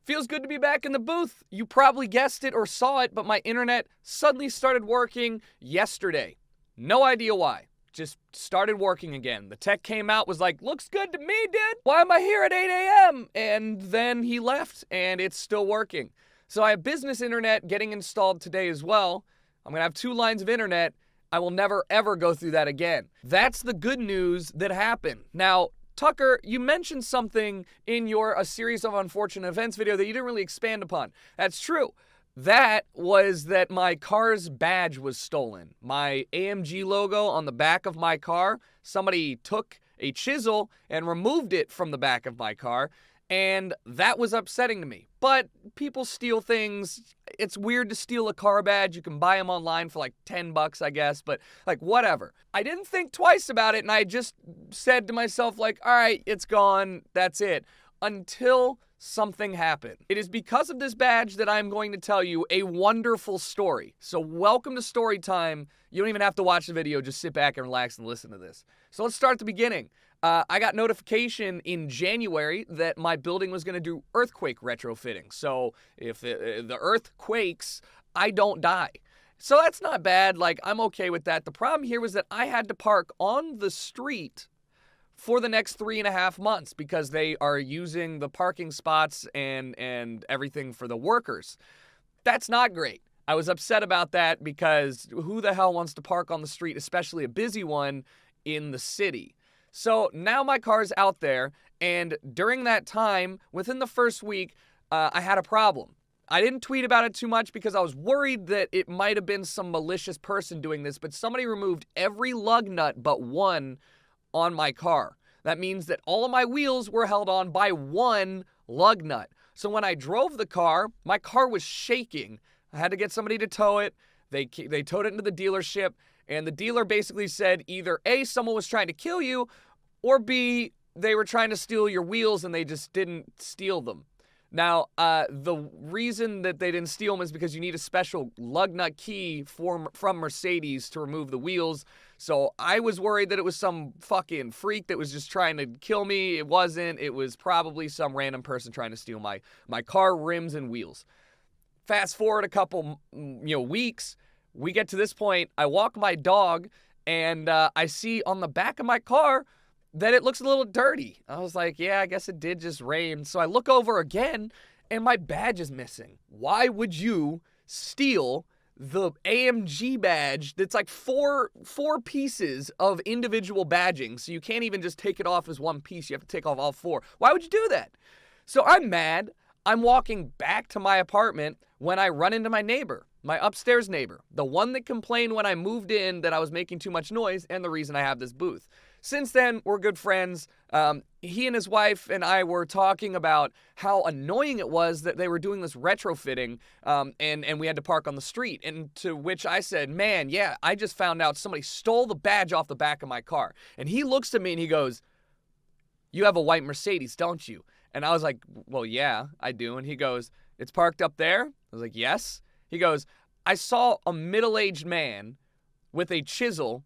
Feels good to be back in the booth. You probably guessed it or saw it, but my internet suddenly started working yesterday. No idea why. Just started working again. The tech came out, was like, looks good to me, dude. Why am I here at 8 a.m.? And then he left, and it's still working. So I have business internet getting installed today as well. I'm going to have 2 lines of internet. I will never, ever go through that again. That's the good news that happened. Now, Tucker, you mentioned something in your A Series of Unfortunate Events video that you didn't really expand upon. That's true. That was that my car's badge was stolen. My AMG logo on the back of my car, somebody took a chisel and removed it from the back of my car, and that was upsetting to me. But people steal things. It's weird to steal a car badge. You can buy them online for like $10, I guess, but like whatever. I didn't think twice about it, and I just said to myself like, all right, it's gone. That's it. Until something happened. It is because of this badge that I'm going to tell you a wonderful story. So welcome to story time. You don't even have to watch the video. Just sit back and relax and listen to this. So let's start at the beginning. I got notification in January that my building was going to do earthquake retrofitting. So if the earth quakes, I don't die. So that's not bad. Like, I'm okay with that. The problem here was that I had to park on the street for the next 3.5 months because they are using the parking spots and everything for the workers. That's not great. I was upset about that because who the hell wants to park on the street, especially a busy one, in the city? So now my car's out there, and during that time, within the first week, I had a problem. I didn't tweet about it too much because I was worried that it might have been some malicious person doing this, but somebody removed every lug nut but one on my car. That means that all of my wheels were held on by one lug nut. So when I drove the car, my car was shaking. I had to get somebody to tow it. They towed it into the dealership, and the dealer basically said either A, someone was trying to kill you, or B, they were trying to steal your wheels and they just didn't steal them. Now, the reason that they didn't steal them is because you need a special lug nut key from Mercedes to remove the wheels. So I was worried that it was some fucking freak that was just trying to kill me. It wasn't. It was probably some random person trying to steal my car rims and wheels. Fast forward a couple weeks, we get to this point. I walk my dog, and I see on the back of my car that it looks a little dirty. I was like, yeah, I guess it did just rain. So I look over again, and my badge is missing. Why would you steal the AMG badge that's like four pieces of individual badging? So you can't even just take it off as one piece. You have to take off all 4. Why would you do that? So I'm mad. I'm walking back to my apartment when I run into my neighbor, my upstairs neighbor, the one that complained when I moved in that I was making too much noise and the reason I have this booth. Since then, we're good friends. He and his wife and I were talking about how annoying it was that they were doing this retrofitting, and we had to park on the street. And to which I said, man, yeah, I just found out somebody stole the badge off the back of my car. And he looks at me and he goes, you have a white Mercedes, don't you? And I was like, well, yeah, I do. And he goes, it's parked up there? I was like, yes. He goes, I saw a middle-aged man with a chisel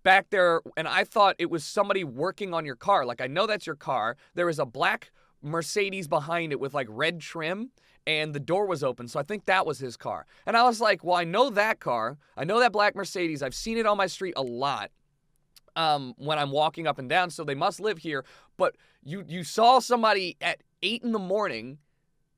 back there, and I thought it was somebody working on your car. Like, I know that's your car. There was a black Mercedes behind it with like red trim, and the door was open, so I think that was his car. And I was like, well, I know that car. I know that black Mercedes. I've seen it on my street a lot when I'm walking up and down, so they must live here. But you saw somebody at 8 in the morning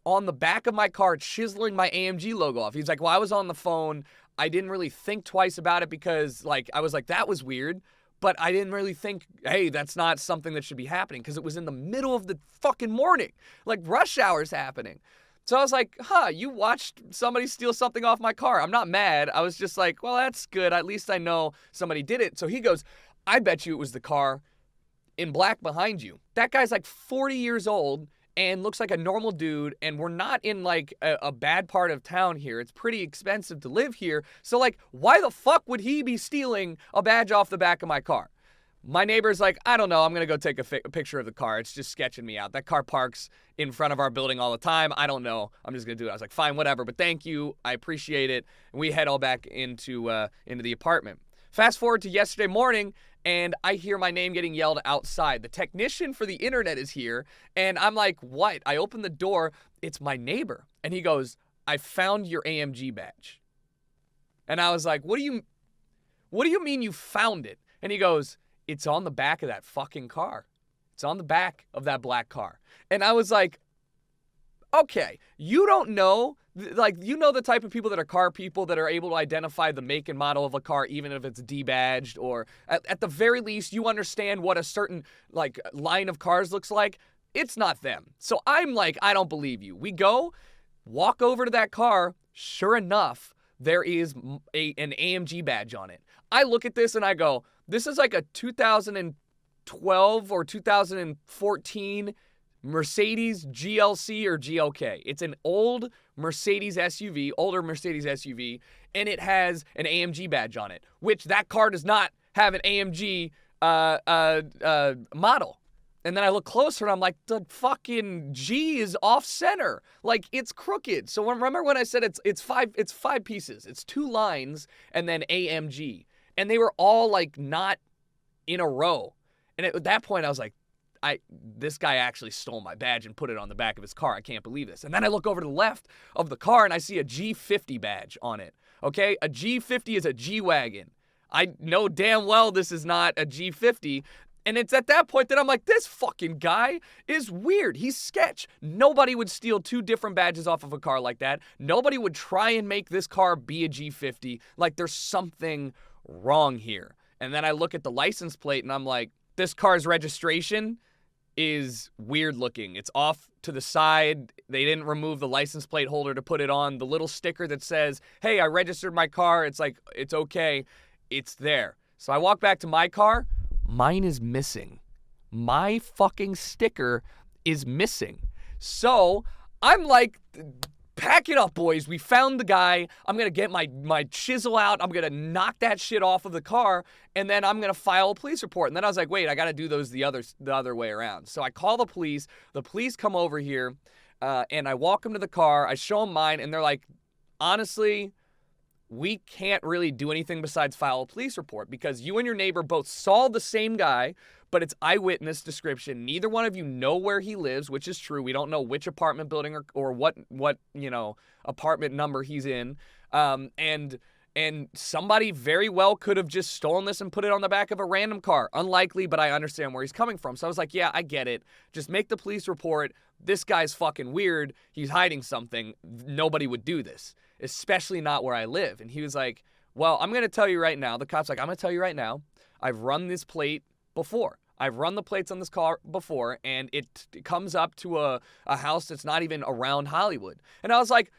on the back of my car chiseling my AMG logo off. He's like, well, I was on the phone. I didn't really think twice about it because, like, I was like, that was weird. But I didn't really think, hey, that's not something that should be happening because it was in the middle of the fucking morning. Like, rush hour's happening. So I was like, you watched somebody steal something off my car. I'm not mad. I was just like, well, that's good. At least I know somebody did it. So he goes, I bet you it was the car in black behind you. That guy's like 40 years old and looks like a normal dude, and we're not in like a bad part of town here. It's pretty expensive to live here. So like, why the fuck would he be stealing a badge off the back of my car? My neighbor's like, I don't know, I'm gonna go take a picture of the car. It's just sketching me out. That car parks in front of our building all the time. I don't know, I'm just gonna do it. I was like, fine, whatever, but thank you, I appreciate it. And we head all back into the apartment. Fast forward to yesterday morning, and I hear my name getting yelled outside. The technician for the internet is here, and I'm like, what? I open the door, it's my neighbor. And he goes, I found your AMG badge. And I was like, what do you mean you found it? And he goes, it's on the back of that fucking car. It's on the back of that black car. And I was like, okay, you don't know, like, you know the type of people that are car people that are able to identify the make and model of a car even if it's debadged, or at the very least you understand what a certain, like, line of cars looks like. It's not them. So I'm like, I don't believe you. We go, walk over to that car. Sure enough, there is an AMG badge on it. I look at this and I go, this is like a 2012 or 2014 Mercedes GLC or GLK. It's an old Mercedes SUV, older Mercedes SUV, and it has an AMG badge on it, which that car does not have an AMG model. And then I look closer and I'm like, the fucking G is off center. Like, it's crooked. So remember when I said it's five pieces. It's 2 lines and then AMG. And they were all like not in a row. And at that point I was like, this guy actually stole my badge and put it on the back of his car. I can't believe this. And then I look over to the left of the car and I see a G50 badge on it. Okay? A G50 is a G-Wagon. I know damn well this is not a G50. And it's at that point that I'm like, this fucking guy is weird. He's sketch. Nobody would steal 2 different badges off of a car like that. Nobody would try and make this car be a G50. Like, there's something wrong here. And then I look at the license plate and I'm like, this car's registration is weird looking. It's off to the side. They didn't remove the license plate holder to put it on. The little sticker that says, hey, I registered my car. It's like, it's okay. It's there. So I walk back to my car. Mine is missing. My fucking sticker is missing. So I'm like, pack it up, boys. We found the guy. I'm going to get my chisel out. I'm going to knock that shit off of the car, and then I'm going to file a police report. And then I was like, wait, I got to do those the other way around. So I call the police. The police come over here, and I walk them to the car. I show them mine, and they're like, honestly, we can't really do anything besides file a police report because you and your neighbor both saw the same guy, but it's eyewitness description. Neither one of you know where he lives, which is true. We don't know which apartment building or what apartment number he's in. And somebody very well could have just stolen this and put it on the back of a random car. Unlikely, but I understand where he's coming from. So I was like, yeah, I get it. Just make the police report. This guy's fucking weird. He's hiding something. Nobody would do this, especially not where I live. And he was like, well, I'm going to tell you right now. The cop's like, I'm going to tell you right now. I've run this plate before. I've run the plates on this car before, and it comes up to a house that's not even around Hollywood. And I was like,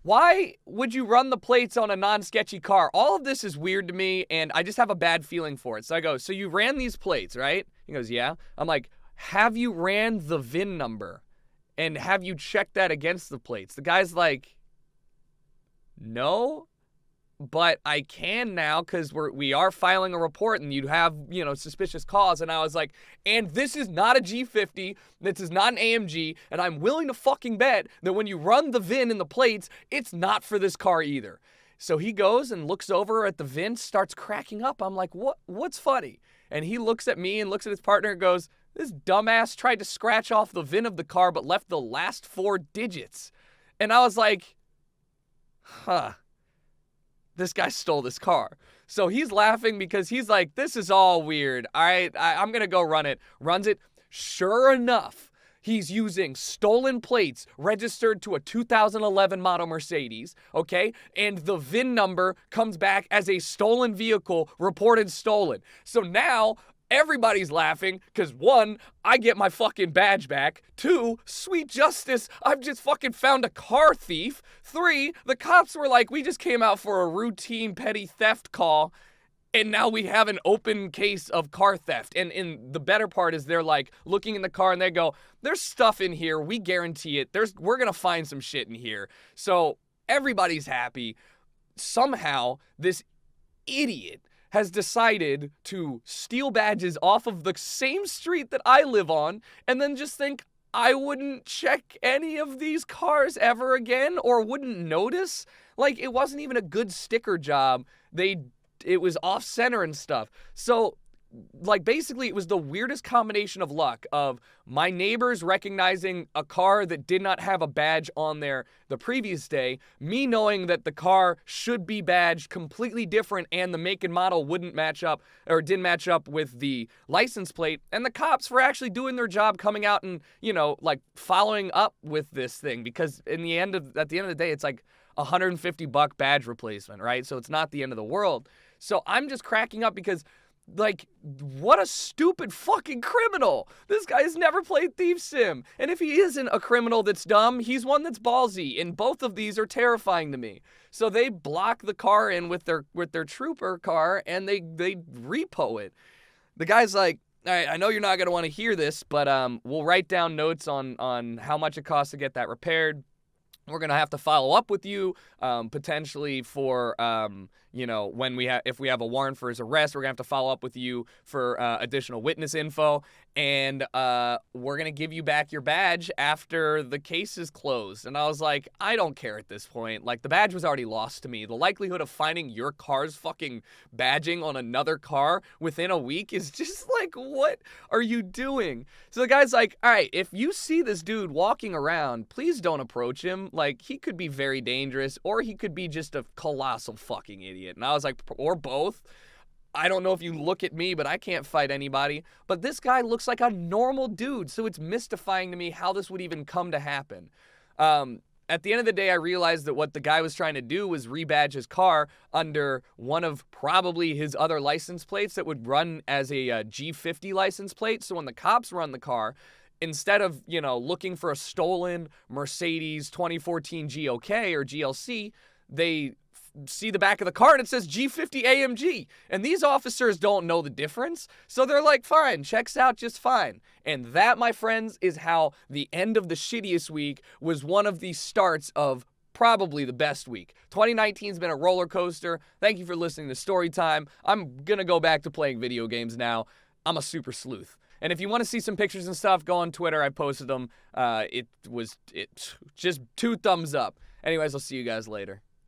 why would you run the plates on a non-sketchy car? All of this is weird to me, and I just have a bad feeling for it. So I go, so you ran these plates, right? He goes, yeah. I'm like, have you ran the VIN number? And have you checked that against the plates? The guy's like, no, but I can now because we are filing a report and you have, suspicious cause. And I was like, and this is not a G50. This is not an AMG. And I'm willing to fucking bet that when you run the VIN in the plates, it's not for this car either. So he goes and looks over at the VIN, starts cracking up. I'm like, what's funny? And he looks at me and looks at his partner and goes, this dumbass tried to scratch off the VIN of the car but left the last 4 digits. And I was like, this guy stole this car. So he's laughing because he's like, this is all weird. All right, I'm going to go run it. Runs it. Sure enough, he's using stolen plates registered to a 2011 model Mercedes, okay? And the VIN number comes back as a stolen vehicle, reported stolen. So now everybody's laughing because 1, I get my fucking badge back. 2, sweet justice, I've just fucking found a car thief. 3, the cops were like, we just came out for a routine petty theft call, and now we have an open case of car theft. And the better part is they're like looking in the car and they go, there's stuff in here. We guarantee it. We're going to find some shit in here. So everybody's happy. Somehow this idiot has decided to steal badges off of the same street that I live on and then just think I wouldn't check any of these cars ever again or wouldn't notice. Like, it wasn't even a good sticker job. It was off center and stuff. So like, basically, it was the weirdest combination of luck of my neighbors recognizing a car that did not have a badge on there the previous day, me knowing that the car should be badged completely different and the make and model wouldn't match up or didn't match up with the license plate, and the cops for actually doing their job, coming out and, you know, like, following up with this thing, because at the end of the day, it's like $150 badge replacement, right? So it's not the end of the world. So I'm just cracking up because, like, what a stupid fucking criminal. This guy has never played Thief Sim. And if he isn't a criminal that's dumb, he's one that's ballsy. And both of these are terrifying to me. So they block the car in with their trooper car, and they repo it. The guy's like, all right, I know you're not going to want to hear this, but we'll write down notes on how much it costs to get that repaired. We're going to have to follow up with you, potentially for, you know, if we have a warrant for his arrest, we're going to have to follow up with you for additional witness info. And we're going to give you back your badge after the case is closed. And I was like, I don't care at this point. Like, the badge was already lost to me. The likelihood of finding your car's fucking badging on another car within a week is just like, what are you doing? So the guy's like, all right, if you see this dude walking around, please don't approach him. Like, he could be very dangerous, or he could be just a colossal fucking idiot. And I was like, or both. I don't know if you look at me, but I can't fight anybody. But this guy looks like a normal dude, so it's mystifying to me how this would even come to happen. At the end of the day, I realized that what the guy was trying to do was rebadge his car under one of probably his other license plates that would run as a G50 license plate. So when the cops run the car, instead of, you know, looking for a stolen Mercedes 2014 GOK or GLC, they see the back of the car and it says G50 AMG. And these officers don't know the difference. So they're like, fine, checks out just fine. And that, my friends, is how the end of the shittiest week was one of the starts of probably the best week. 2019's been a roller coaster. Thank you for listening to Storytime. I'm gonna go back to playing video games now. I'm a super sleuth. And if you want to see some pictures and stuff, go on Twitter. I posted them. It just 2 thumbs up. Anyways, I'll see you guys later.